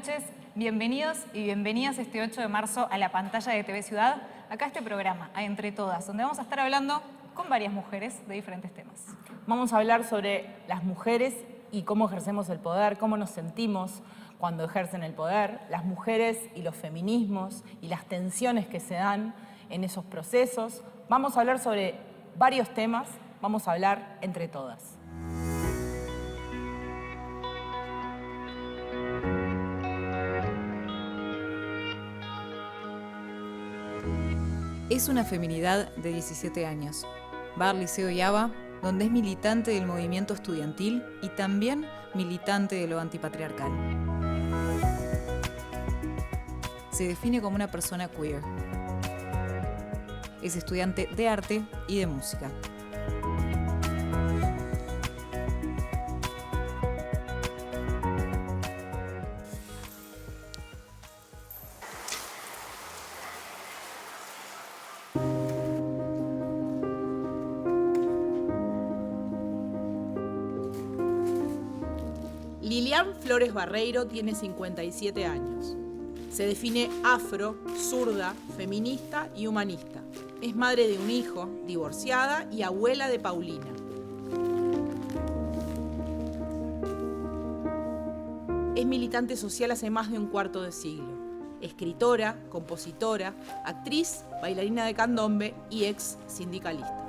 noches, bienvenidos y bienvenidas este 8 de marzo a la pantalla de TV Ciudad, acá a este programa, a Entre Todas, donde vamos a estar hablando con varias mujeres de diferentes temas. Vamos a hablar sobre las mujeres y cómo ejercemos el poder, cómo nos sentimos cuando ejercen el poder, las mujeres y los feminismos y las tensiones que se dan en esos procesos. Vamos a hablar sobre varios temas, vamos a hablar entre todas. Es una feminidad de 17 años. Va al Liceo Yaba, donde es militante del movimiento estudiantil y también militante de lo antipatriarcal. Se define como una persona queer. Es estudiante de arte y de música. Lilian Flores Barreiro tiene 57 años. Se define afro, zurda, feminista y humanista. Es madre de un hijo, divorciada y abuela de Paulina. Es militante social hace más de un cuarto de siglo. Escritora, compositora, actriz, bailarina de candombe y ex sindicalista.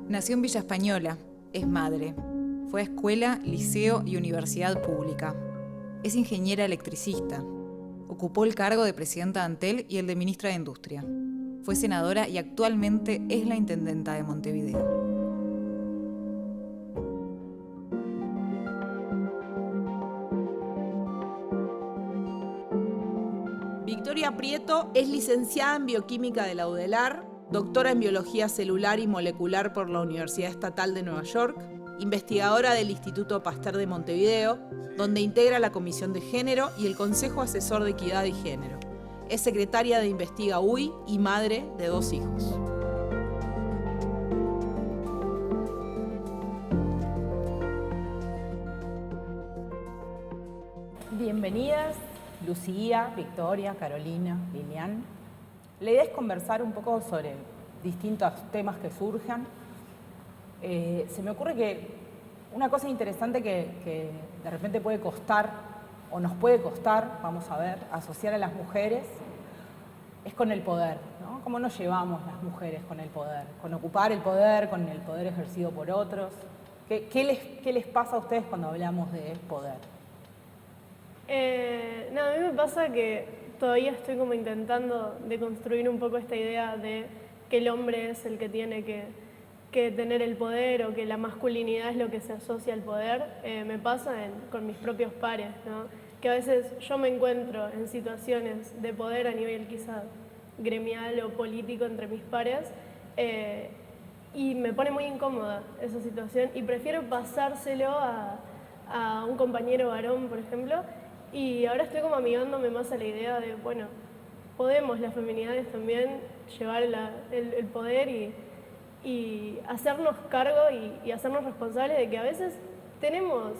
Nació en Villa Española, es madre. Fue a escuela, liceo y universidad pública. Es ingeniera electricista. Ocupó el cargo de presidenta de Antel y el de ministra de Industria. Fue senadora y actualmente es la intendenta de Montevideo. Victoria Prieto es licenciada en Bioquímica de la UDELAR, doctora en Biología Celular y Molecular por la Universidad Estatal de Nueva York, investigadora del Instituto Pasteur de Montevideo, donde integra la Comisión de Género y el Consejo Asesor de Equidad y Género. Es secretaria de Investiga UI y madre de 2 hijos. Bienvenidas, Lucía, Victoria, Carolina, Lilian. La idea es conversar un poco sobre distintos temas que surjan. Se me ocurre que una cosa interesante que de repente puede costar, o nos puede costar, vamos a ver, asociar a las mujeres, es con el poder, ¿no? ¿Cómo nos llevamos las mujeres con el poder? Con ocupar el poder, con el poder ejercido por otros. ¿Qué les pasa a ustedes cuando hablamos de poder? A mí me pasa que todavía estoy como intentando deconstruir un poco esta idea de que el hombre es el que tiene que tener el poder o que la masculinidad es lo que se asocia al poder. Me pasa con mis propios pares, ¿no? Que a veces yo me encuentro en situaciones de poder a nivel quizá gremial o político entre mis pares y me pone muy incómoda esa situación y prefiero pasárselo a un compañero varón, por ejemplo. Y ahora estoy como amigándome más a la idea de, bueno, podemos las feminidades también llevar el poder y hacernos cargo y hacernos responsables de que a veces tenemos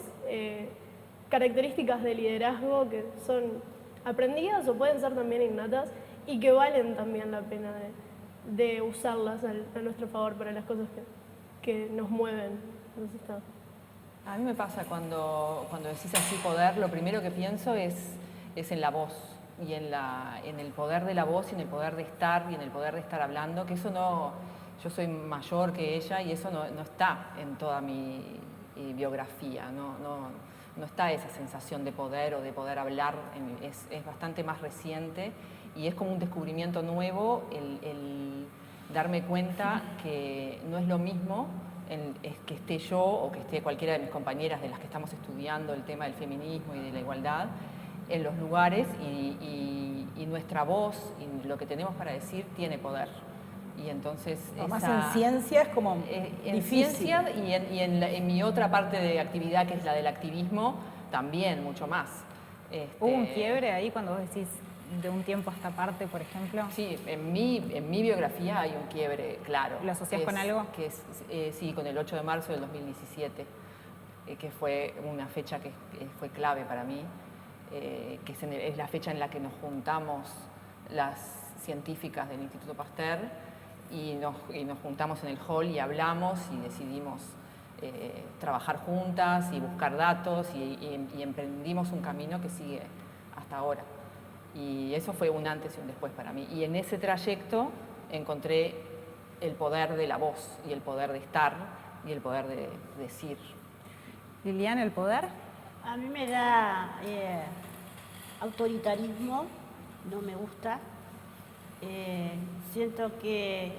características de liderazgo que son aprendidas o pueden ser también innatas y que valen también la pena de usarlas a nuestro favor para las cosas que nos mueven. Entonces, está. A mí me pasa cuando decís así poder, lo primero que pienso es en la voz y en el poder de la voz y en el poder de estar y en el poder de estar hablando, que eso no, yo soy mayor que ella y eso no está en toda mi biografía, no está esa sensación de poder o de poder hablar, es bastante más reciente y es como un descubrimiento nuevo el darme cuenta que no es lo mismo es que esté yo o que esté cualquiera de mis compañeras de las que estamos estudiando el tema del feminismo y de la igualdad en los lugares y nuestra voz y lo que tenemos para decir tiene poder. Y entonces más en ciencia es como en difícil. Ciencia y en mi otra parte de actividad, que es la del activismo, también mucho más. ¿Hubo un quiebre ahí cuando vos decís de un tiempo a esta parte, por ejemplo? Sí, en mi biografía hay un quiebre claro. ¿Lo asociás con algo? Sí, con el 8 de marzo del 2017, que fue una fecha que fue clave para mí, que es la fecha en la que nos juntamos las científicas del Instituto Pasteur y nos juntamos en el hall y hablamos y decidimos trabajar juntas y buscar datos y emprendimos un camino que sigue hasta ahora. Y eso fue un antes y un después para mí. Y en ese trayecto encontré el poder de la voz y el poder de estar y el poder de decir. Lilian, ¿el poder? A mí me da autoritarismo, no me gusta. Siento que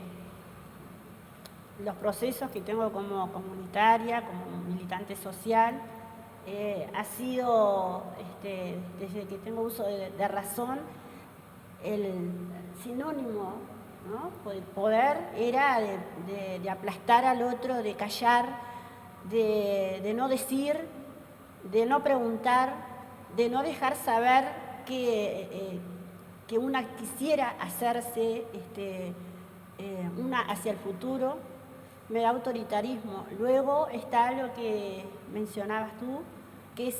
los procesos que tengo como comunitaria, como militante social, ha sido, desde que tengo uso de razón, el sinónimo, ¿no? El poder era de aplastar al otro, de callar, de no decir, de no preguntar, de no dejar saber que una quisiera hacerse una hacia el futuro. Me da autoritarismo. Luego está lo que mencionabas tú, que es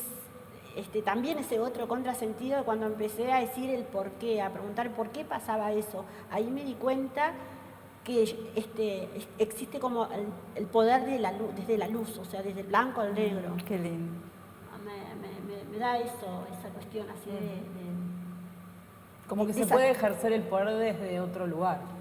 también ese otro contrasentido cuando empecé a decir el por qué, a preguntar por qué pasaba eso. Ahí me di cuenta que existe como el poder de la luz, desde la luz, o sea, desde el blanco al negro. Qué lindo. Me da eso, esa cuestión así Como que se puede ejercer el poder desde otro lugar.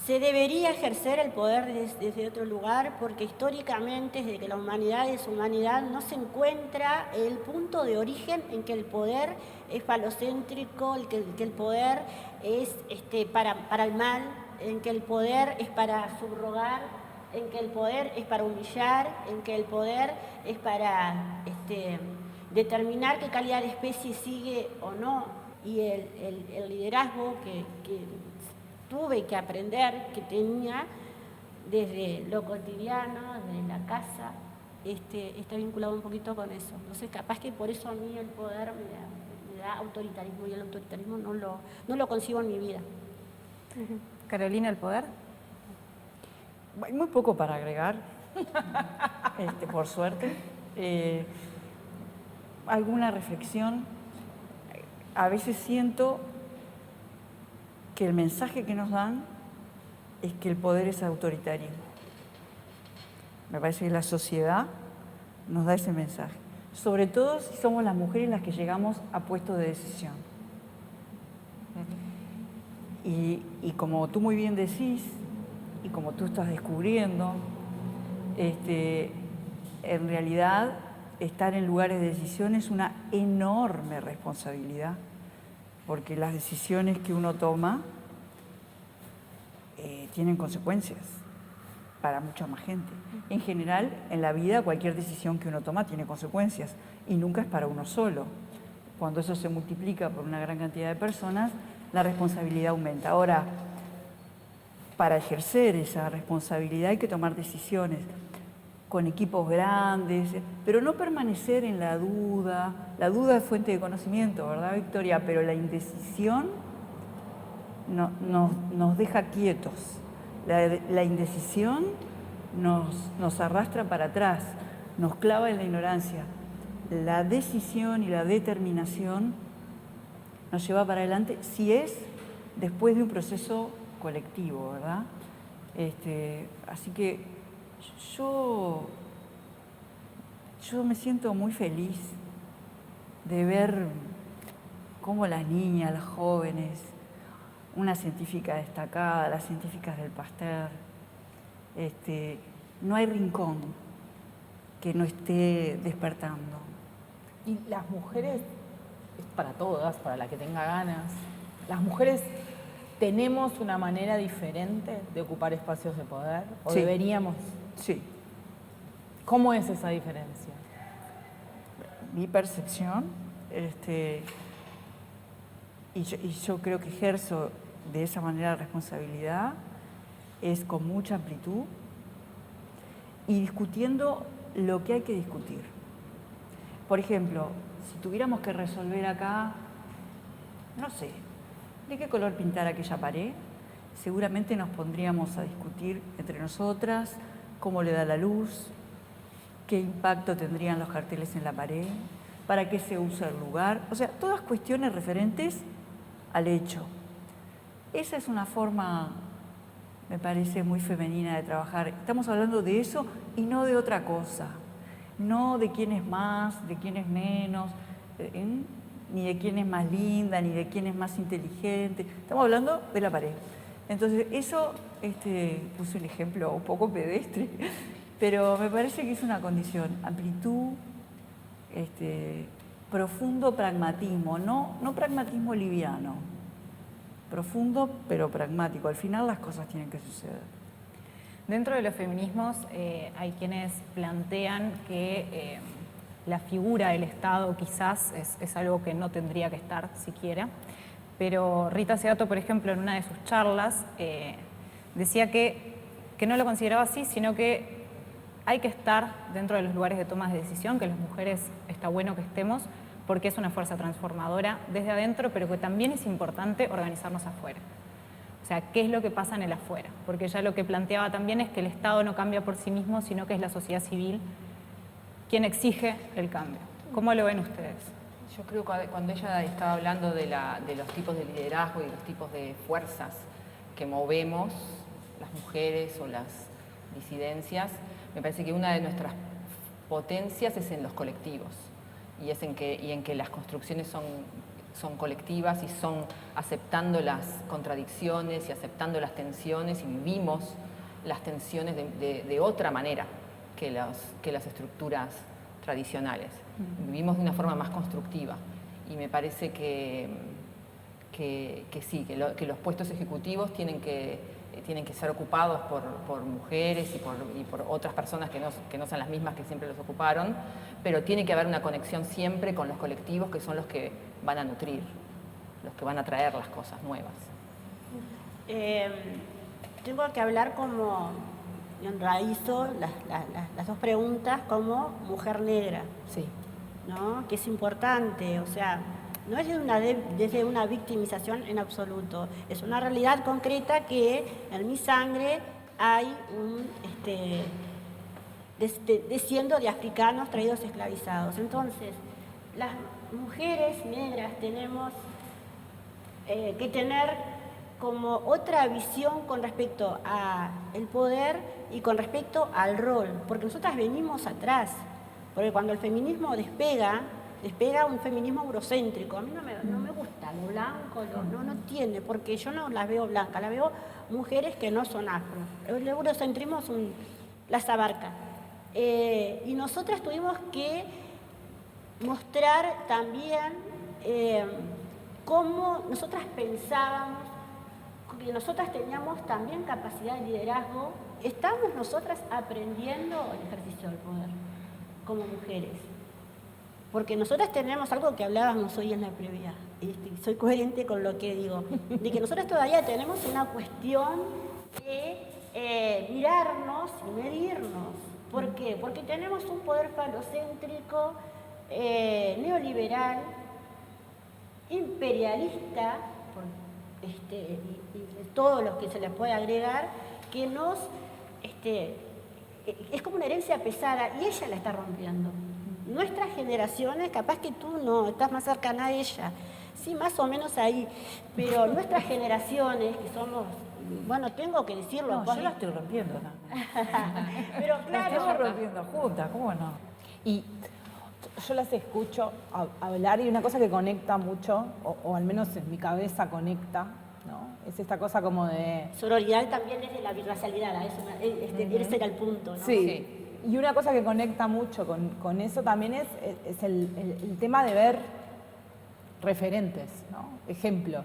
Se debería ejercer el poder desde otro lugar porque históricamente, desde que la humanidad es humanidad, no se encuentra el punto de origen en que el poder es falocéntrico, que el poder es para el mal, en que el poder es para subrogar, en que el poder es para humillar, en que el poder es para determinar qué calidad de especie sigue o no. Y el liderazgo que tuve que aprender, que tenía desde lo cotidiano, desde la casa, está vinculado un poquito con eso. Entonces, capaz que por eso a mí el poder me da autoritarismo y el autoritarismo no lo concibo en mi vida. Carolina, ¿el poder? Hay muy poco para agregar, por suerte. Alguna reflexión. A veces siento que el mensaje que nos dan es que el poder es autoritarismo. Me parece que la sociedad nos da ese mensaje. Sobre todo si somos las mujeres las que llegamos a puestos de decisión. Y como tú muy bien decís, y como tú estás descubriendo, en realidad estar en lugares de decisión es una enorme responsabilidad, porque las decisiones que uno toma tienen consecuencias para mucha más gente. En general, en la vida, cualquier decisión que uno toma tiene consecuencias y nunca es para uno solo. Cuando eso se multiplica por una gran cantidad de personas, la responsabilidad aumenta. Ahora, para ejercer esa responsabilidad hay que tomar decisiones con equipos grandes, pero no permanecer en la duda. La duda es fuente de conocimiento, ¿verdad, Victoria? Pero la indecisión nos deja quietos. La indecisión nos arrastra para atrás, nos clava en la ignorancia. La decisión y la determinación nos lleva para adelante si es después de un proceso colectivo, ¿verdad? Así que yo me siento muy feliz de ver cómo las niñas, las jóvenes, una científica destacada, las científicas del Pasteur, no hay rincón que no esté despertando. Y las mujeres, es para todas, para la que tenga ganas, las mujeres tenemos una manera diferente de ocupar espacios de poder, o Sí. deberíamos. Sí, ¿Cómo es esa diferencia? mi percepción, y yo creo que ejerzo de esa manera la responsabilidad, es con mucha amplitud y discutiendo lo que hay que discutir. Por ejemplo, si tuviéramos que resolver acá, no sé, ¿de qué color pintar aquella pared? Seguramente nos pondríamos a discutir entre nosotras cómo le da la luz, qué impacto tendrían los carteles en la pared, para qué se usa el lugar, o sea, todas cuestiones referentes al hecho. Esa es una forma, me parece, muy femenina de trabajar. Estamos hablando de eso y no de otra cosa, no de quién es más, de quién es menos, ni de quién es más linda, ni de quién es más inteligente. Estamos hablando de la pared. Entonces, eso, puse un ejemplo un poco pedestre, pero me parece que es una condición, amplitud, profundo pragmatismo, no pragmatismo liviano, profundo pero pragmático. Al final las cosas tienen que suceder. Dentro de los feminismos hay quienes plantean que la figura del Estado quizás es algo que no tendría que estar siquiera, pero Rita Segato, por ejemplo, en una de sus charlas decía que no lo consideraba así, sino que hay que estar dentro de los lugares de toma de decisión, que las mujeres está bueno que estemos, porque es una fuerza transformadora desde adentro, pero que también es importante organizarnos afuera. O sea, ¿qué es lo que pasa en el afuera? Porque ella lo que planteaba también es que el Estado no cambia por sí mismo, sino que es la sociedad civil quien exige el cambio. ¿Cómo lo ven ustedes? Yo creo que cuando ella estaba hablando de los tipos de liderazgo y los tipos de fuerzas que movemos, las mujeres o las disidencias, me parece que una de nuestras potencias es en los colectivos y en que las construcciones son colectivas y son aceptando las contradicciones y aceptando las tensiones, y vivimos las tensiones de otra manera que las estructuras tradicionales. Vivimos de una forma más constructiva y me parece que sí, que los puestos ejecutivos tienen que ser ocupados por mujeres y por otras personas que no son las mismas que siempre los ocuparon, pero tiene que haber una conexión siempre con los colectivos, que son los que van a nutrir, los que van a traer las cosas nuevas. Tengo que hablar como, enraizo las dos preguntas como mujer negra, Sí. ¿no? Que es importante, o sea, no es desde una victimización en absoluto, es una realidad concreta que en mi sangre hay desciendo de africanos traídos esclavizados. Entonces, las mujeres negras tenemos que tener como otra visión con respecto al poder y con respecto al rol, porque nosotras venimos atrás, porque cuando el feminismo despega un feminismo eurocéntrico. A mí no me gusta lo blanco, no tiene, porque yo no las veo blancas, las veo mujeres que no son afro. El eurocentrismo las abarca. Y nosotras tuvimos que mostrar también cómo nosotras pensábamos, que nosotras teníamos también capacidad de liderazgo. Estamos nosotras aprendiendo el ejercicio del poder como mujeres. Porque nosotras tenemos algo que hablábamos hoy en la previa, y soy coherente con lo que digo, de que nosotras todavía tenemos una cuestión de mirarnos y medirnos. ¿Por qué? Porque tenemos un poder falocéntrico, neoliberal, imperialista, y todo lo que se le puede agregar, que nos es como una herencia pesada, y ella la está rompiendo. Nuestras generaciones, capaz que tú no estás más cercana a ella, sí, más o menos ahí, pero nuestras generaciones, que somos, bueno, tengo que decirlo. No, yo la estoy rompiendo también. Pero La claro, estamos rompiendo juntas, ¿cómo no? Y yo las escucho hablar, y una cosa que conecta mucho, o al menos en mi cabeza conecta, ¿no? Es esta cosa como de... sororidad también es de la birracialidad, ese era el punto, ¿no? Sí. Y una cosa que conecta mucho con eso también es el tema de ver referentes, ¿no? Ejemplos,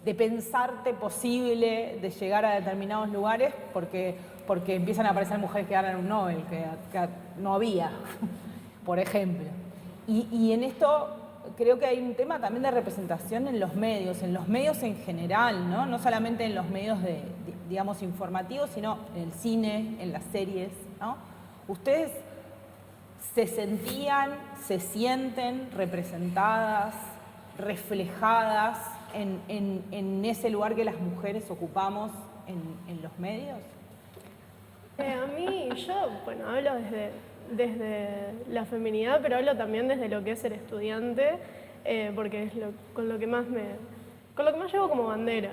de pensarte posible de llegar a determinados lugares porque empiezan a aparecer mujeres que ganan un Nobel, que no había, por ejemplo. Y en esto creo que hay un tema también de representación en los medios en general, ¿no? No solamente en los medios digamos, informativos, sino en el cine, en las series, ¿no? ¿Ustedes se sentían, se sienten representadas, reflejadas en ese lugar que las mujeres ocupamos en los medios? A mí, yo, bueno, hablo desde la feminidad, pero hablo también desde lo que es ser estudiante, porque es con lo que más llevo como bandera.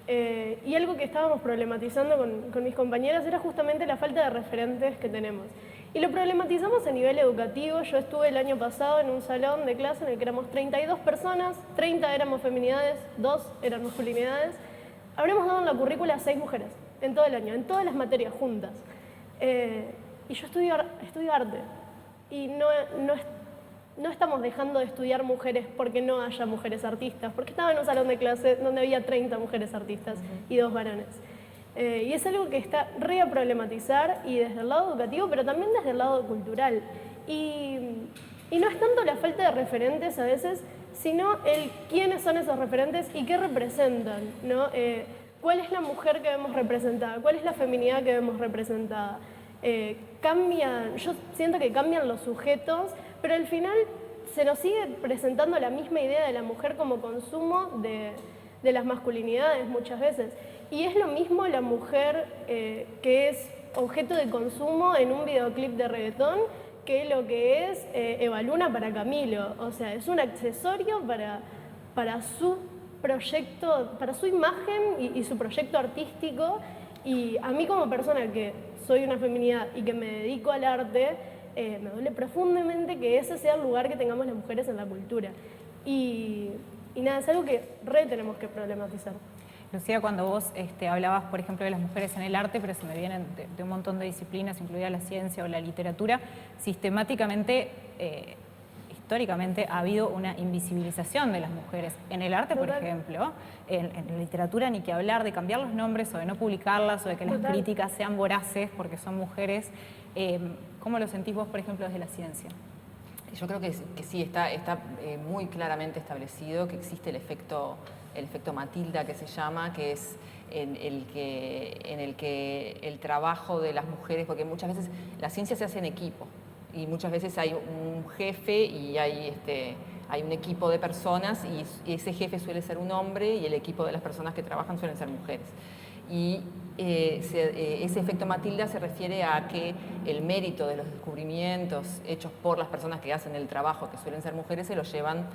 Y algo que estábamos problematizando con mis compañeras era justamente la falta de referentes que tenemos. Y lo problematizamos a nivel educativo. Yo estuve el año pasado en un salón de clase en el que éramos 32 personas, 30 éramos feminidades, 2 eran masculinidades. Habremos dado en la currícula a 6 mujeres en todo el año, en todas las materias juntas. Y yo estudio arte. Y no estamos dejando de estudiar mujeres porque no haya mujeres artistas, porque estaba en un salón de clase donde había 30 mujeres artistas y 2 varones. Y es algo que está re a problematizar, y desde el lado educativo, pero también desde el lado cultural. Y no es tanto la falta de referentes a veces, sino el quiénes son esos referentes y qué representan, ¿no? ¿Cuál es la mujer que vemos representada? ¿Cuál es la feminidad que vemos representada? Yo siento que cambian los sujetos, pero al final se nos sigue presentando la misma idea de la mujer como consumo de las masculinidades muchas veces. Y es lo mismo la mujer que es objeto de consumo en un videoclip de reggaetón que lo que es Eva Luna para Camilo. O sea, es un accesorio para su proyecto, para su imagen y su proyecto artístico. Y a mí como persona que soy una feminidad y que me dedico al arte, me duele profundamente que ese sea el lugar que tengamos las mujeres en la cultura. Y nada, es algo que tenemos que problematizar. Lucía, cuando vos hablabas, por ejemplo, de las mujeres en el arte, pero se me vienen de un montón de disciplinas, incluida la ciencia o la literatura, sistemáticamente, históricamente, ha habido una invisibilización de las mujeres. En el arte, por ejemplo, en la literatura ni que hablar de cambiar los nombres o de no publicarlas o de que las críticas sean voraces porque son mujeres. ¿Cómo lo sentís vos, por ejemplo, desde la ciencia? Yo creo que sí, está muy claramente establecido que existe el efecto Matilda, que se llama, que es en el que el trabajo de las mujeres, porque muchas veces la ciencia se hace en equipo y muchas veces hay un jefe y hay un equipo de personas, y ese jefe suele ser un hombre y el equipo de las personas que trabajan suelen ser mujeres. Y ese efecto Matilda se refiere a que el mérito de los descubrimientos hechos por las personas que hacen el trabajo, que suelen ser mujeres, se los llevan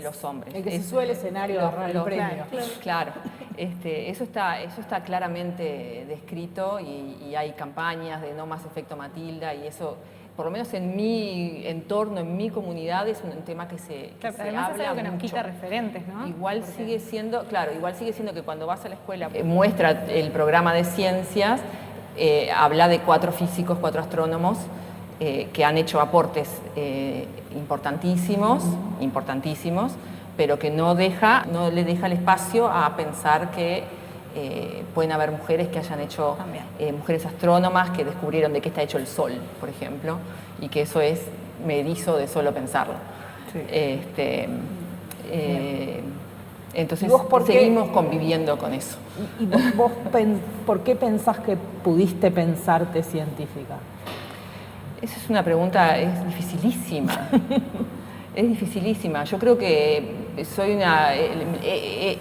los hombres. El que se sube al escenario a agarrar el premio. Claro. Eso está claramente descrito, y hay campañas de no más efecto Matilda, y eso, por lo menos en mi entorno, en mi comunidad, es un tema que se además habla es algo que nos mucho. quita referentes, ¿no? Igual sigue siendo que cuando vas a la escuela muestra el programa de ciencias, habla de 4 físicos, 4 astrónomos que han hecho aportes importantísimos, pero que no le deja el espacio a pensar que pueden haber mujeres que hayan hecho, mujeres astrónomas que descubrieron de qué está hecho el Sol, por ejemplo, y que eso me erizo de solo pensarlo. Sí. Entonces ¿por qué seguimos conviviendo con eso. ¿Y vos por qué pensás que pudiste pensarte científica? Esa es una pregunta, es dificilísima. Es dificilísima. Yo creo que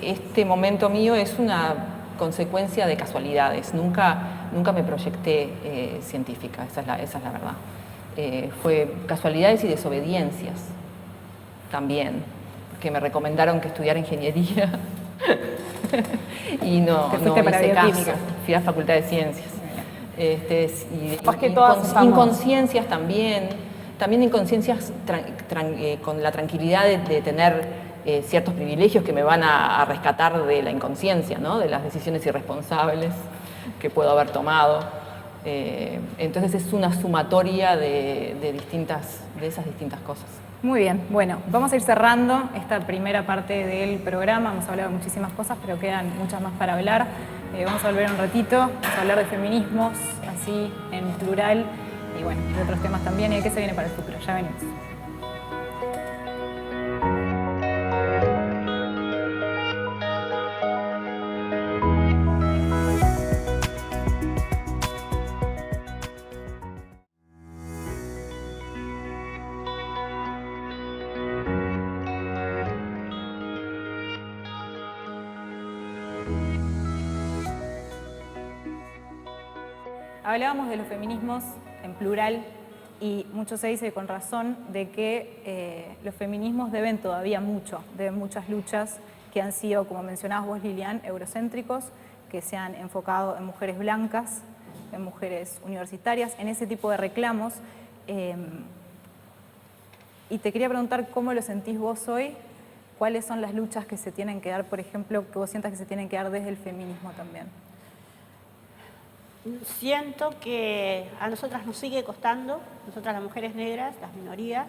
este momento mío es una consecuencia de casualidades. Nunca me proyecté científica, esa es la verdad. Fue casualidades y desobediencias también, que me recomendaron que estudiara ingeniería y no hice caso. Fui a la Facultad de Ciencias. Inconsciencias también inconsciencias con la tranquilidad de tener ciertos privilegios que me van a rescatar de la inconsciencia, ¿no? De las decisiones irresponsables que puedo haber tomado. Entonces es una sumatoria de esas distintas cosas. Muy bien, bueno, vamos a ir cerrando esta primera parte del programa. Hemos hablado de muchísimas cosas, pero quedan muchas más para hablar. Vamos a volver un ratito, vamos a hablar de feminismos, así en plural, y bueno, de otros temas también, y de qué se viene para el futuro. Ya venimos. hablábamos de los feminismos en plural y mucho se dice con razón de que los feminismos deben todavía mucho, deben muchas luchas que han sido, como mencionabas vos, Lilian, eurocéntricos, que se han enfocado en mujeres blancas, en mujeres universitarias, en ese tipo de reclamos. Y te quería preguntar cómo lo sentís vos hoy, cuáles son las luchas que se tienen que dar, por ejemplo, que vos sientas que se tienen que dar desde el feminismo también. Siento que a nosotras nos sigue costando, nosotras las mujeres negras, las minorías,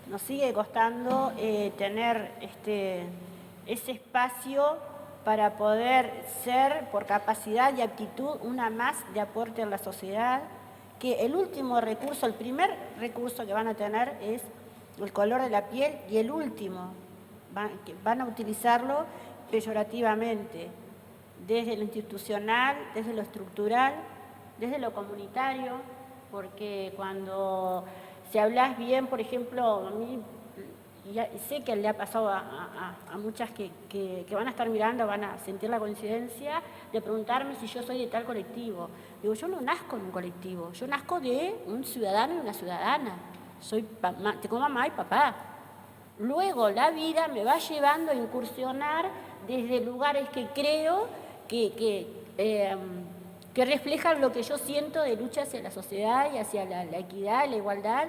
nos sigue costando tener ese espacio para poder ser, por capacidad y aptitud, una más de aporte en la sociedad, que el último recurso, el primer recurso que van a tener es el color de la piel y el último, van a utilizarlo peyorativamente, desde lo institucional, desde lo estructural, desde lo comunitario, porque cuando si hablas bien, por ejemplo, a mí sé que le ha pasado a muchas que van a estar mirando, van a sentir la coincidencia de preguntarme si yo soy de tal colectivo. Digo, yo no nazco en un colectivo, yo nazco de un ciudadano y una ciudadana. Tengo mamá y papá. Luego la vida me va llevando a incursionar desde lugares que creo que reflejan lo que yo siento de lucha hacia la sociedad y hacia la equidad, la igualdad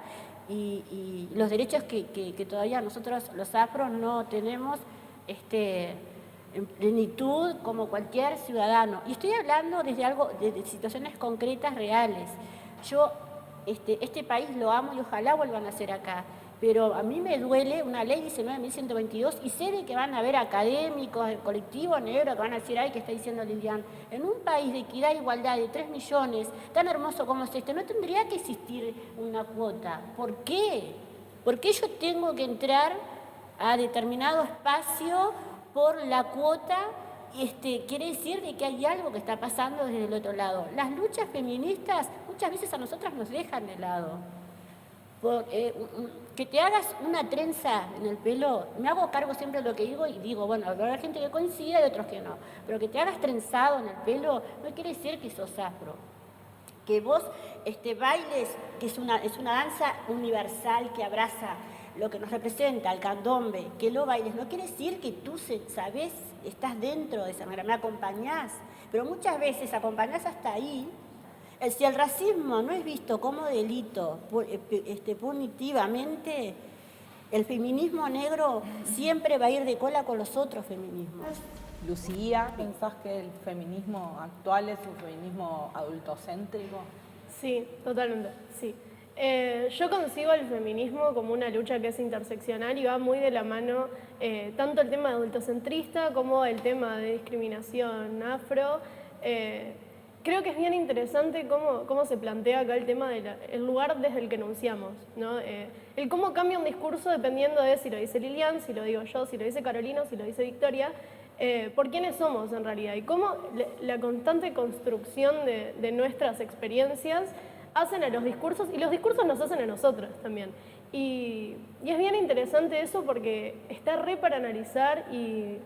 y los derechos que todavía nosotros los afros no tenemos en plenitud como cualquier ciudadano. Y estoy hablando desde algo, de situaciones concretas, reales. Yo este país lo amo y ojalá vuelvan a ser acá. Pero a mí me duele una ley 19.122 y sé de que van a haber académicos del colectivo negro que van a decir, ay, ¿qué está diciendo Lilian? En un país de equidad e igualdad de 3 millones, tan hermoso como es no tendría que existir una cuota. ¿Por qué? ¿Por qué yo tengo que entrar a determinado espacio por la cuota? Quiere decir de que hay algo que está pasando desde el otro lado. Las luchas feministas muchas veces a nosotras nos dejan de lado. Que te hagas una trenza en el pelo, me hago cargo siempre de lo que digo y digo, bueno, habrá gente que coincide y otros que no, pero que te hagas trenzado en el pelo no quiere decir que sos afro. Que vos bailes, que es una danza universal que abraza lo que nos representa, el candombe, que lo bailes, no quiere decir que tú sabés, estás dentro de esa manera, me acompañás, pero muchas veces acompañás hasta ahí. Si el racismo no es visto como delito punitivamente, el feminismo negro siempre va a ir de cola con los otros feminismos. Lucía, ¿pensás que el feminismo actual es un feminismo adultocéntrico? Sí, totalmente, sí. Yo concibo el feminismo como una lucha que es interseccional y va muy de la mano tanto el tema adultocentrista como el tema de discriminación afro. Creo que es bien interesante cómo se plantea acá el tema del lugar desde el que enunciamos, ¿no? El cómo cambia un discurso dependiendo de si lo dice Lilian, si lo digo yo, si lo dice Carolina, si lo dice Victoria, por quiénes somos en realidad y cómo la constante construcción de nuestras experiencias hacen a los discursos y los discursos nos hacen a nosotros también. Y es bien interesante eso porque está re para analizar y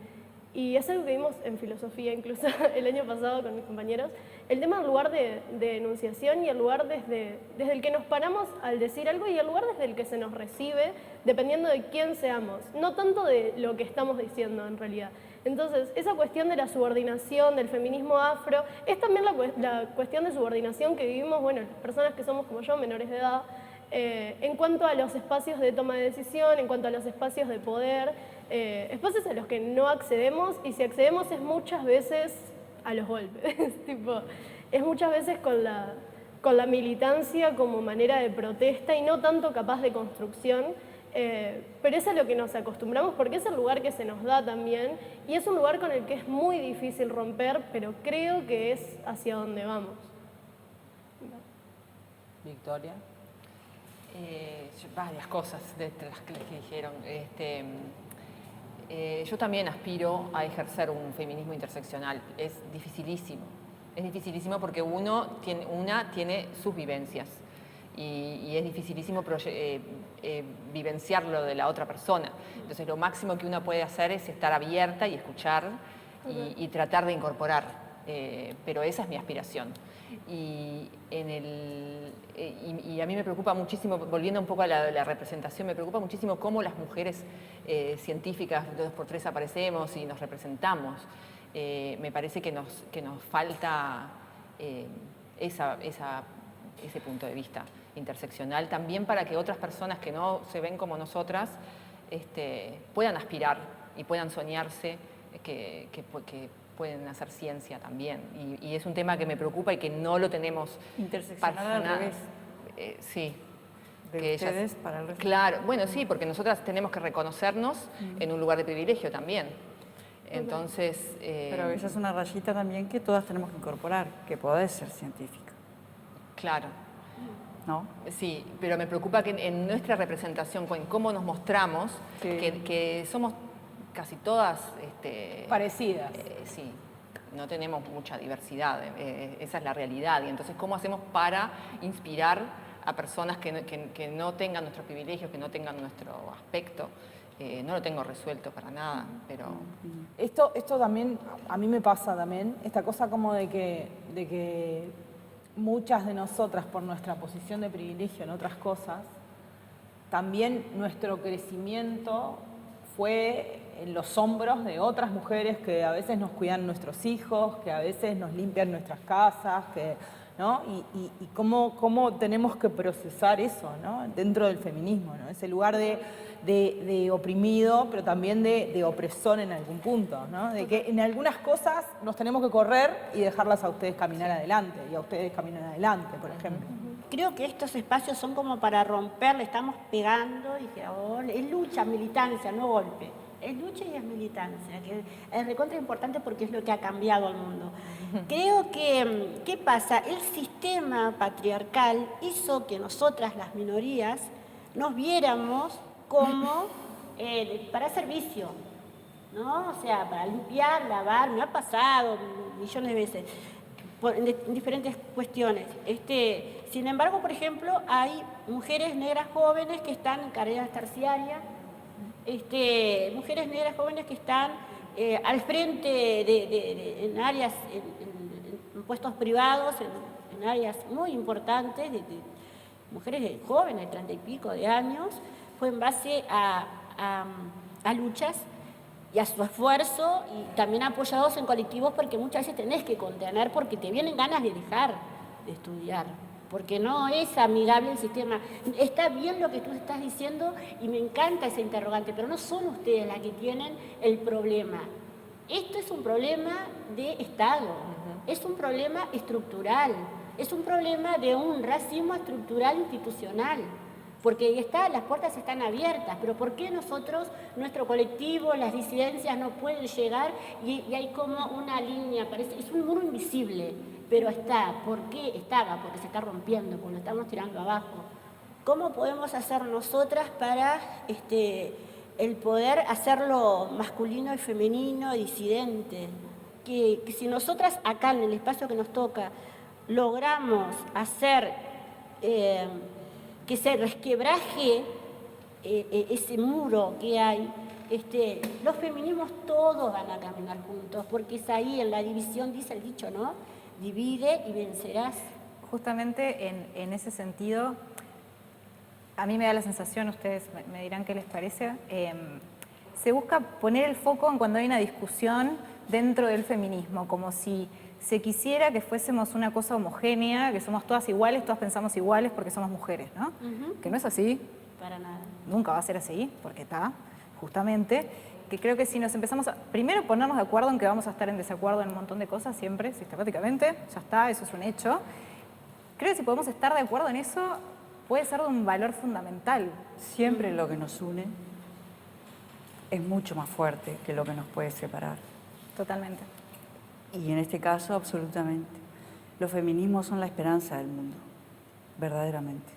es algo que vimos en filosofía incluso el año pasado con mis compañeros, el tema del lugar de enunciación y el lugar desde el que nos paramos al decir algo y el lugar desde el que se nos recibe, dependiendo de quién seamos, no tanto de lo que estamos diciendo en realidad. Entonces, esa cuestión de la subordinación, del feminismo afro, es también la cuestión de subordinación que vivimos, bueno, las personas que somos como yo, menores de edad, en cuanto a los espacios de toma de decisión, en cuanto a los espacios de poder, espacios a los que no accedemos y si accedemos es muchas veces a los golpes, es muchas veces con la militancia como manera de protesta y no tanto capaz de construcción, pero es a lo que nos acostumbramos porque es el lugar que se nos da también y es un lugar con el que es muy difícil romper, pero creo que es hacia donde vamos. Victoria. Varias cosas de las que dijeron. Yo también aspiro a ejercer un feminismo interseccional. Es dificilísimo porque una tiene sus vivencias y es dificilísimo vivenciarlo de la otra persona. Entonces lo máximo que una puede hacer es estar abierta y escuchar y tratar de incorporar. pero esa es mi aspiración. Y a mí me preocupa muchísimo, volviendo un poco a la representación, me preocupa muchísimo cómo las mujeres científicas de 2x3 aparecemos y nos representamos. Me parece que nos falta ese punto de vista interseccional, también para que otras personas que no se ven como nosotras puedan aspirar y puedan soñarse que pueden hacer ciencia también. Y es un tema que me preocupa y que no lo tenemos interseccional al revés. Sí. De ustedes para el resto. Claro, bueno, sí, porque nosotras tenemos que reconocernos en un lugar de privilegio también. Entonces... Pero esa es una rayita también que todas tenemos que incorporar, que podés ser científica. Claro. ¿No? Sí, pero me preocupa que en nuestra representación, en cómo nos mostramos, Sí. que somos casi todas... Parecidas. Sí, no tenemos mucha diversidad, esa es la realidad. Y entonces, ¿cómo hacemos para inspirar a personas que no tengan nuestros privilegios, que no tengan nuestro aspecto? No lo tengo resuelto para nada, pero... Esto también, a mí me pasa también, esta cosa como de que muchas de nosotras, por nuestra posición de privilegio en otras cosas, también nuestro crecimiento fue en los hombros de otras mujeres que a veces nos cuidan nuestros hijos, que a veces nos limpian nuestras casas, ¿no? Y cómo tenemos que procesar eso, ¿no? Dentro del feminismo, ¿no? Ese lugar de oprimido, pero también de opresor en algún punto, ¿no? De que en algunas cosas nos tenemos que correr y dejarlas a ustedes caminar adelante, y a ustedes caminar adelante, por ejemplo. Creo que estos espacios son como para romper, le estamos pegando, y que es lucha, militancia, no golpe. Es lucha y es militancia, que es recontra importante porque es lo que ha cambiado al mundo. Creo que, ¿qué pasa? El sistema patriarcal hizo que nosotras, las minorías, nos viéramos como para servicio, ¿no? O sea, para limpiar, lavar, me ha pasado millones de veces, en diferentes cuestiones. Sin embargo, por ejemplo, hay mujeres negras jóvenes que están en carreras terciarias, mujeres negras jóvenes que están al frente en áreas, en puestos privados, en áreas muy importantes, mujeres jóvenes, 30 y pico de años, fue en base a luchas y a su esfuerzo, y también apoyados en colectivos, porque muchas veces tenés que contener porque te vienen ganas de dejar de estudiar, porque no es amigable el sistema. Está bien lo que tú estás diciendo y me encanta ese interrogante, pero no son ustedes las que tienen el problema. Esto es un problema de Estado, es un problema estructural, es un problema de un racismo estructural institucional. Porque las puertas están abiertas, pero ¿por qué nosotros, nuestro colectivo, las disidencias no pueden llegar y hay como una línea, es un muro invisible, pero está? ¿Por qué estaba? Porque se está rompiendo, porque lo estamos tirando abajo. ¿Cómo podemos hacer nosotras para el poder hacerlo masculino y femenino, disidente? Que si nosotras acá en el espacio que nos toca logramos hacer... que se resquebraje ese muro que hay, los feminismos todos van a caminar juntos, porque es ahí, en la división, dice el dicho, ¿no? Divide y vencerás. Justamente en ese sentido, a mí me da la sensación, ustedes me dirán qué les parece, se busca poner el foco en cuando hay una discusión dentro del feminismo, como si se quisiera que fuésemos una cosa homogénea, que somos todas iguales, todas pensamos iguales porque somos mujeres, ¿no? Que no es así. Para nada. Nunca va a ser así, porque está, justamente, que creo que si nos empezamos a, primero, ponernos de acuerdo en que vamos a estar en desacuerdo en un montón de cosas, siempre, sistemáticamente, ya está, eso es un hecho. Creo que si podemos estar de acuerdo en eso, puede ser de un valor fundamental. Siempre lo que nos une es mucho más fuerte que lo que nos puede separar. Totalmente. Y en este caso, absolutamente. Los feminismos son la esperanza del mundo, verdaderamente.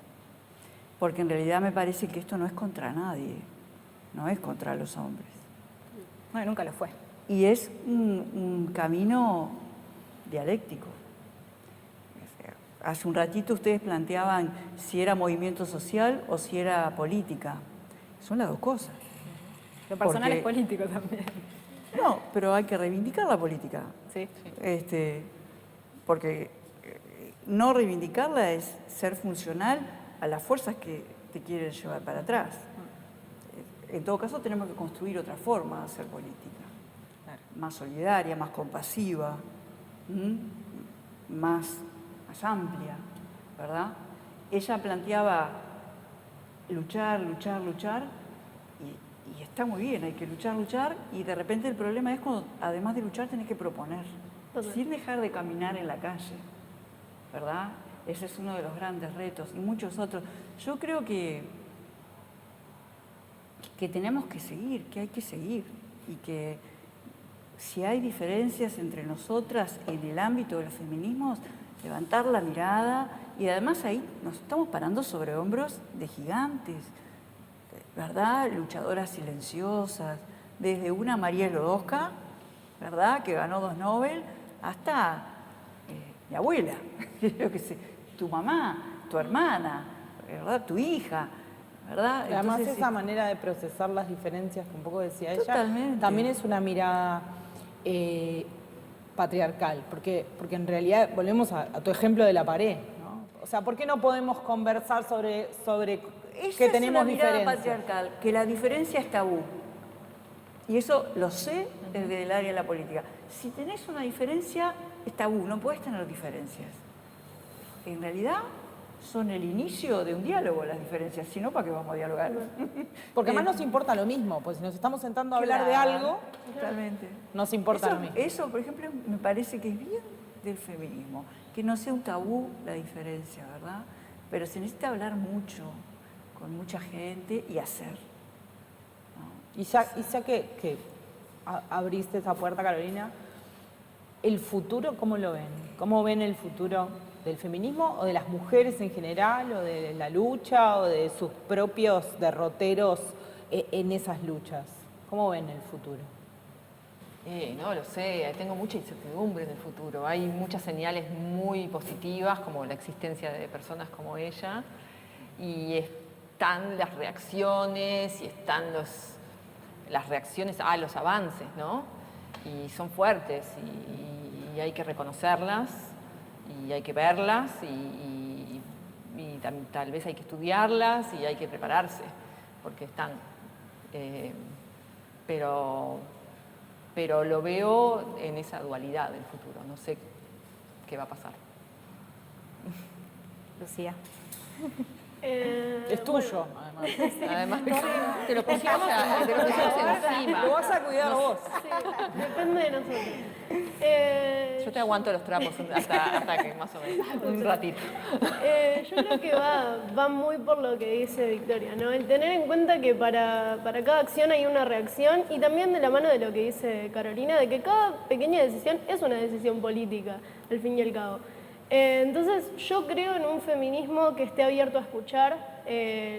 Porque en realidad me parece que esto no es contra nadie, no es contra los hombres. Bueno, nunca lo fue. Y es un camino dialéctico. Hace un ratito ustedes planteaban si era movimiento social o si era política. Son las dos cosas. Lo personal Porque es político también. No, pero hay que reivindicar la política. Sí. Porque no reivindicarla es ser funcional a las fuerzas que te quieren llevar para atrás. En todo caso, tenemos que construir otra forma de hacer política, más solidaria, más compasiva, más amplia, ¿verdad? Ella planteaba luchar, luchar, luchar, y está muy bien, hay que luchar, luchar, y de repente el problema es cuando, además de luchar, tenés que proponer, sin dejar de caminar en la calle, ¿verdad? Ese es uno de los grandes retos, y muchos otros. Yo creo que tenemos que seguir, que hay que seguir, y que si hay diferencias entre nosotras en el ámbito de los feminismos, levantar la mirada, y además ahí nos estamos parando sobre hombros de gigantes, ¿verdad? Luchadoras silenciosas, desde una María Lodowska, ¿verdad?, que ganó 2 Nobel, hasta mi abuela, yo qué sé, tu mamá, tu hermana, ¿verdad?, tu hija, ¿verdad? Además, Entonces, esa manera de procesar las diferencias que un poco decía ella, totalmente. también es una mirada patriarcal, porque en realidad, volvemos a tu ejemplo de la pared, ¿no? O sea, ¿por qué no podemos conversar sobre que tenemos es una mirada diferencias? patriarcal, que la diferencia es tabú. Y eso lo sé desde el área de la política. Si tenés una diferencia, es tabú, no puedes tener diferencias. En realidad, son el inicio de un diálogo las diferencias, si no, ¿para qué vamos a dialogar? Porque además nos importa lo mismo, pues si nos estamos sentando a hablar de Claro, algo, totalmente. nos importa lo mismo. Eso, por ejemplo, me parece que es bien del feminismo, que no sea un tabú la diferencia, ¿verdad? Pero se necesita hablar mucho, con mucha gente y hacer, ¿no? Y ya que abriste esa puerta, Carolina, ¿el futuro cómo lo ven? ¿Cómo ven el futuro del feminismo o de las mujeres en general, o de la lucha, o de sus propios derroteros en esas luchas? ¿Cómo ven el futuro? No lo sé, tengo mucha incertidumbre en el futuro. Hay muchas señales muy positivas, como la existencia de personas como ella, y están las reacciones, y están las reacciones a los avances, ¿no? Y son fuertes, y hay que reconocerlas, y hay que verlas, y tal vez hay que estudiarlas, y hay que prepararse, porque están. Pero lo veo en esa dualidad del futuro, no sé qué va a pasar. Lucía. Es tuyo, además. Además, te lo pusimos encima. Lo vas a cuidar vos. Sí, depende de nosotros. Yo te aguanto los trapos hasta que más o menos, un ratito. Yo creo que va muy por lo que dice Victoria, ¿no? El tener en cuenta que para cada acción hay una reacción, y también de la mano de lo que dice Carolina, de que cada pequeña decisión es una decisión política, al fin y al cabo. Entonces, yo creo en un feminismo que esté abierto a escuchar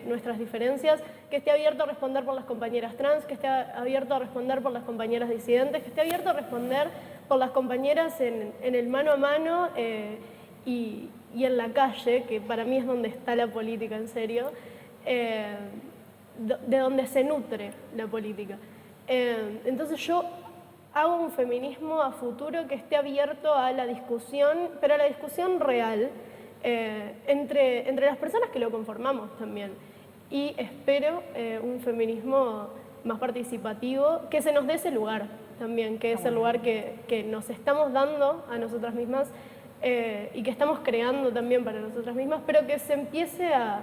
nuestras diferencias, que esté abierto a responder por las compañeras trans, que esté abierto a responder por las compañeras disidentes, que esté abierto a responder por las compañeras en el mano a mano y en la calle, que para mí es donde está la política en serio, de donde se nutre la política. Entonces yo hago un feminismo a futuro que esté abierto a la discusión, pero a la discusión real, entre las personas que lo conformamos también. Y espero un feminismo más participativo, que se nos dé ese lugar también, que es el lugar que nos estamos dando a nosotras mismas y que estamos creando también para nosotras mismas, pero que se empiece a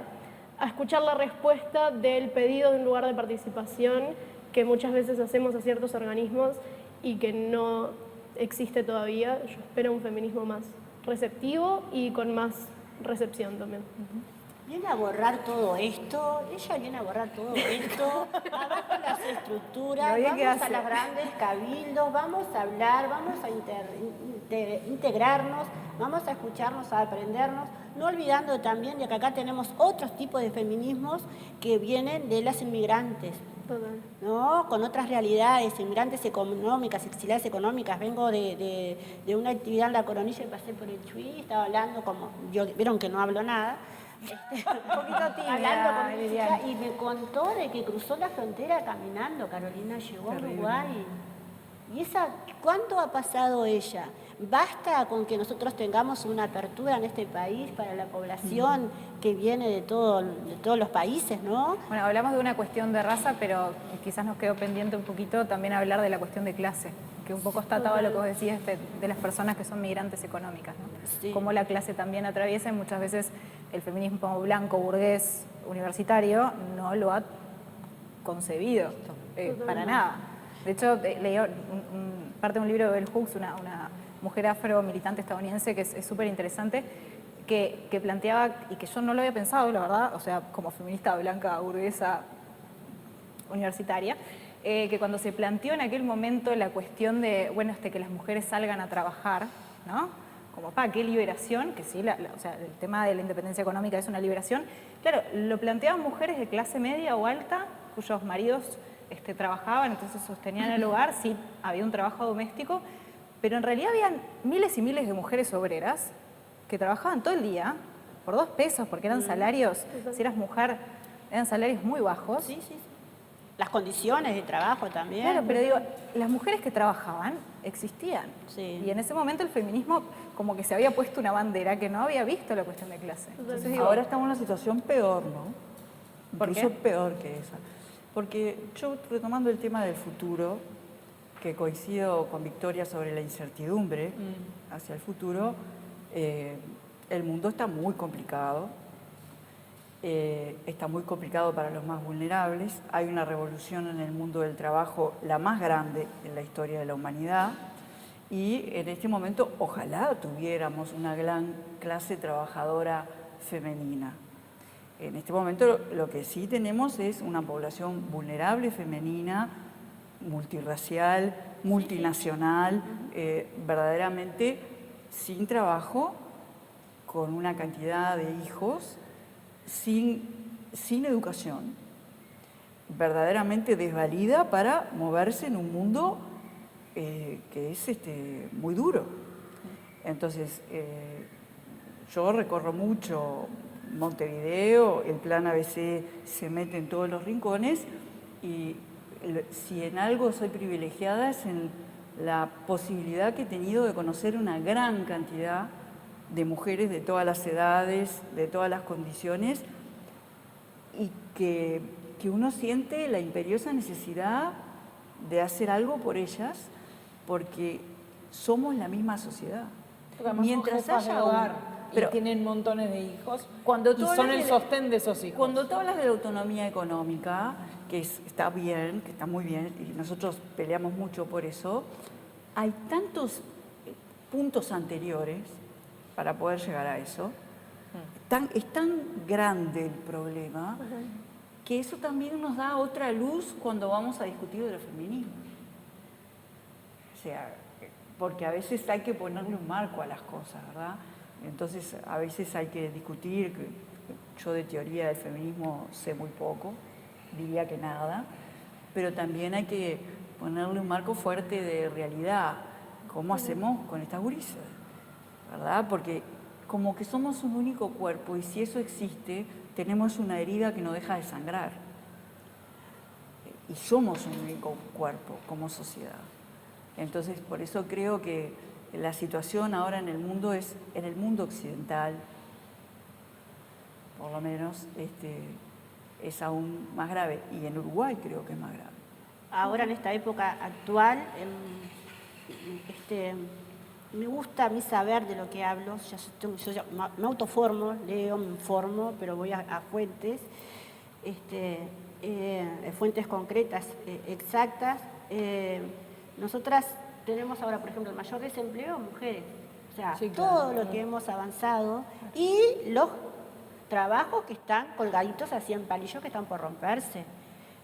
escuchar la respuesta del pedido de un lugar de participación que muchas veces hacemos a ciertos organismos y que no existe todavía. Yo espero un feminismo más receptivo y con más recepción también. Viene a borrar todo esto, ella viene a borrar todo esto, abajo las estructuras, vamos a los grandes cabildos, vamos a hablar, vamos a integrarnos, vamos a escucharnos, a aprendernos, no olvidando también de que acá tenemos otros tipos de feminismos que vienen de las inmigrantes, ¿no? Con otras realidades, inmigrantes económicas, exiliadas económicas. Vengo de una actividad en La Coronilla y pasé por el Chuy, estaba hablando como, vieron que no hablo nada, Un poquito tímida, hablando con mi Liliana. chica, y me contó de que cruzó la frontera caminando. Carolina llegó a Uruguay. ¿Y cuánto ha pasado ella? ¿Basta con que nosotros tengamos una apertura en este país para la población que viene de todos los países, ¿no? Bueno, hablamos de una cuestión de raza, pero quizás nos quedó pendiente un poquito también hablar de la cuestión de clase, que un poco está atado a lo que vos decías de las personas que son migrantes económicas, ¿no? Sí. Cómo la clase también atraviesa y muchas veces el feminismo blanco, burgués, universitario, no lo ha concebido para nada. De hecho, leí parte de un libro de Bell Hooks, una mujer afro militante estadounidense que es súper interesante, que planteaba, y que yo no lo había pensado, la verdad, o sea, como feminista blanca, burguesa, universitaria, que cuando se planteó en aquel momento la cuestión de, bueno, que las mujeres salgan a trabajar, ¿no? Como, qué liberación, que sí, o sea, el tema de la independencia económica es una liberación. Claro, lo planteaban mujeres de clase media o alta, cuyos maridos trabajaban, entonces sostenían el hogar, sí, había un trabajo doméstico, pero en realidad habían miles y miles de mujeres obreras que trabajaban todo el día por 2 pesos, porque eran salarios, si eras mujer, eran salarios muy bajos. Sí, sí. Las condiciones de trabajo también. Claro, pero digo, las mujeres que trabajaban existían. Sí. Y en ese momento el feminismo como que se había puesto una bandera que no había visto la cuestión de clase. Entonces, digo, ahora estamos en una situación peor, ¿no? ¿Por Incluso qué? peor que esa. Porque yo, retomando el tema del futuro, que coincido con Victoria sobre la incertidumbre hacia el futuro, el mundo está muy complicado para los más vulnerables. Hay una revolución en el mundo del trabajo, la más grande en la historia de la humanidad, y en este momento ojalá tuviéramos una gran clase trabajadora femenina. En este momento lo que sí tenemos es una población vulnerable femenina, multirracial, multinacional, verdaderamente sin trabajo, con una cantidad de hijos, sin educación, verdaderamente desvalida para moverse en un mundo que es muy duro. Entonces, yo recorro mucho Montevideo, el plan ABC se mete en todos los rincones y si en algo soy privilegiada es en la posibilidad que he tenido de conocer una gran cantidad de mujeres de todas las edades, de todas las condiciones, y que uno siente la imperiosa necesidad de hacer algo por ellas, porque somos la misma sociedad. Mientras haya hogar y tienen montones de hijos, y son el sostén de esos hijos. Cuando tú hablas de la autonomía económica, que está bien, que está muy bien, y nosotros peleamos mucho por eso, hay tantos puntos anteriores para poder llegar a eso. Es tan grande el problema que eso también nos da otra luz cuando vamos a discutir del feminismo. O sea, porque a veces hay que ponerle un marco a las cosas, ¿verdad? Entonces, a veces hay que discutir, yo de teoría del feminismo sé muy poco, diría que nada, pero también hay que ponerle un marco fuerte de realidad. ¿Cómo hacemos con estas gurises? ¿Verdad? Porque como que somos un único cuerpo y si eso existe, tenemos una herida que no deja de sangrar. Y somos un único cuerpo como sociedad. Entonces, por eso creo que la situación ahora en el mundo occidental, por lo menos, es aún más grave. Y en Uruguay creo que es más grave. Ahora en esta época actual, me gusta a mí saber de lo que hablo. Yo me autoformo, leo, me informo, pero voy a fuentes, fuentes concretas, exactas. Nosotras tenemos ahora, por ejemplo, el mayor desempleo en mujeres. O sea, sí, claro, todo lo que hemos avanzado y los trabajos que están colgaditos así en palillos que están por romperse.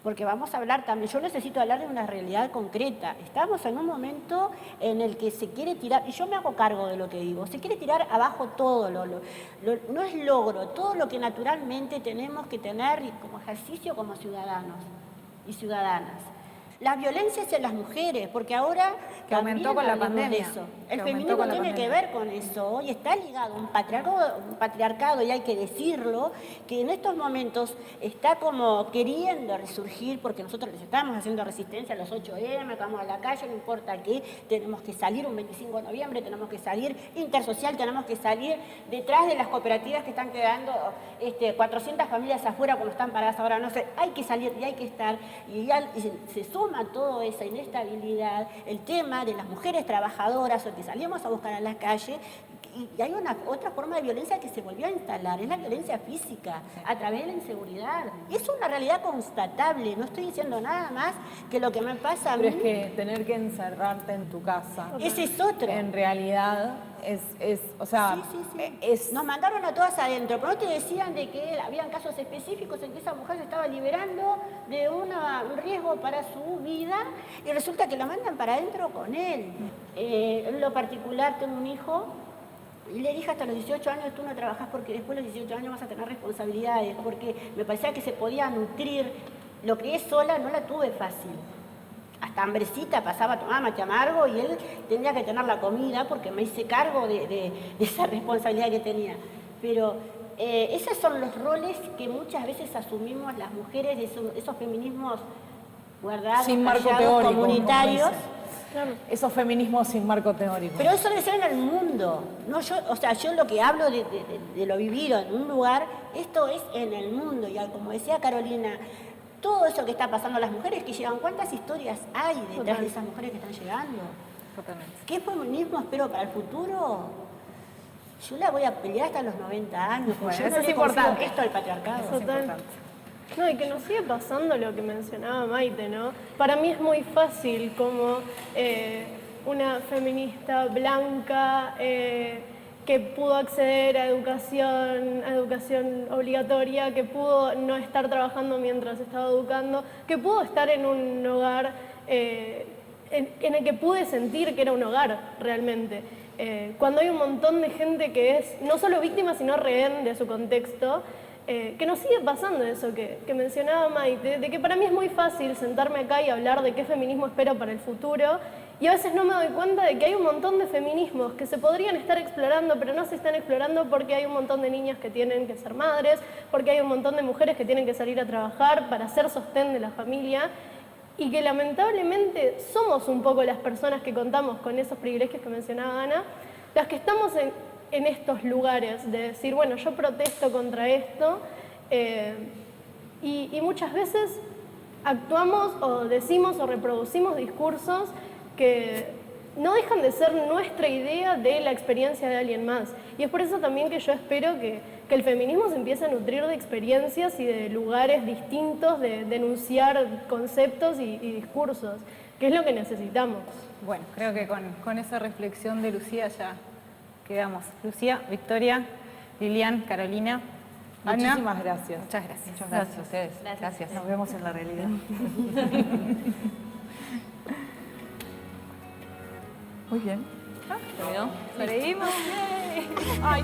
Porque vamos a hablar también, yo necesito hablar de una realidad concreta. Estamos en un momento en el que se quiere tirar, y yo me hago cargo de lo que digo, se quiere tirar abajo todo, no es logro, todo lo que naturalmente tenemos que tener como ejercicio como ciudadanos y ciudadanas. La violencia hacia las mujeres, porque ahora Que aumentó con la hablemos de pandemia. eso. Que El aumentó feminismo con la tiene que pandemia. ver con eso. Hoy está ligado a un patriarcado, y hay que decirlo, que en estos momentos está como queriendo resurgir, porque nosotros les estamos haciendo resistencia a los 8M, vamos a la calle, no importa qué, tenemos que salir un 25 de noviembre, tenemos que salir intersocial, tenemos que salir detrás de las cooperativas que están quedando 400 familias afuera cuando están paradas ahora, no sé, hay que salir y hay que estar, y se suma toda esa inestabilidad, el tema de las mujeres trabajadoras o que salimos a buscar a la calle, y hay otra forma de violencia que se volvió a instalar, es la violencia física, a través de la inseguridad. Y es una realidad constatable, no estoy diciendo nada más que lo que me pasa a mí. Pero es que tener que encerrarte en tu casa, Ese es otro. en realidad, o sea, es... Nos mandaron a todas adentro, pero no te decían de que habían casos específicos en que esa mujer se estaba liberando de un riesgo para su vida y resulta que la mandan para adentro con él. En lo particular tengo un hijo y le dije hasta los 18 años tú no trabajás porque después de los 18 años vas a tener responsabilidades, porque me parecía que se podía nutrir. Lo que es sola no la tuve fácil. Hasta hambrecita pasaba, tomaba mate amargo y él tenía que tener la comida porque me hice cargo de esa responsabilidad que tenía. Pero esos son los roles que muchas veces asumimos las mujeres, esos feminismos guardados, Sin marco callados, teórico, comunitarios. como dicen. Esos feminismos sin marco teórico. Pero eso debe ser en el mundo. No, yo lo que hablo de lo vivido en un lugar, esto es en el mundo. Y como decía Carolina, todo eso que está pasando a las mujeres que llegan, ¿cuántas historias hay detrás de esas mujeres que están llegando? Totalmente. ¿Qué feminismo espero para el futuro? Yo la voy a pelear hasta los 90 años. Porque Bueno, yo no eso le es importante. consigo esto al patriarcado. Total. No, y que nos sigue pasando lo que mencionaba Maite, ¿no? Para mí es muy fácil como una feminista blanca que pudo acceder a educación obligatoria, que pudo no estar trabajando mientras estaba educando, que pudo estar en un hogar en el que pude sentir que era un hogar realmente. Cuando hay un montón de gente que es no solo víctima, sino rehén de su contexto, que nos sigue pasando eso que mencionaba Maite, de que para mí es muy fácil sentarme acá y hablar de qué feminismo espero para el futuro, y a veces no me doy cuenta de que hay un montón de feminismos que se podrían estar explorando, pero no se están explorando porque hay un montón de niñas que tienen que ser madres, porque hay un montón de mujeres que tienen que salir a trabajar para ser sostén de la familia, y que lamentablemente somos un poco las personas que contamos con esos privilegios que mencionaba Ana, las que estamos en estos lugares de decir, bueno, yo protesto contra esto, y muchas veces actuamos o decimos o reproducimos discursos que no dejan de ser nuestra idea de la experiencia de alguien más. Y es por eso también que yo espero que el feminismo se empiece a nutrir de experiencias y de lugares distintos, de denunciar conceptos y discursos, que es lo que necesitamos. Bueno, creo que con esa reflexión de Lucía ya quedamos. Lucía, Victoria, Lilian, Carolina, Ana. Muchísimas gracias. Muchas gracias. Muchas gracias a ustedes. Gracias. Nos vemos en la realidad. Muy bien. ¿Terminó? Sobrevivímos. Ay,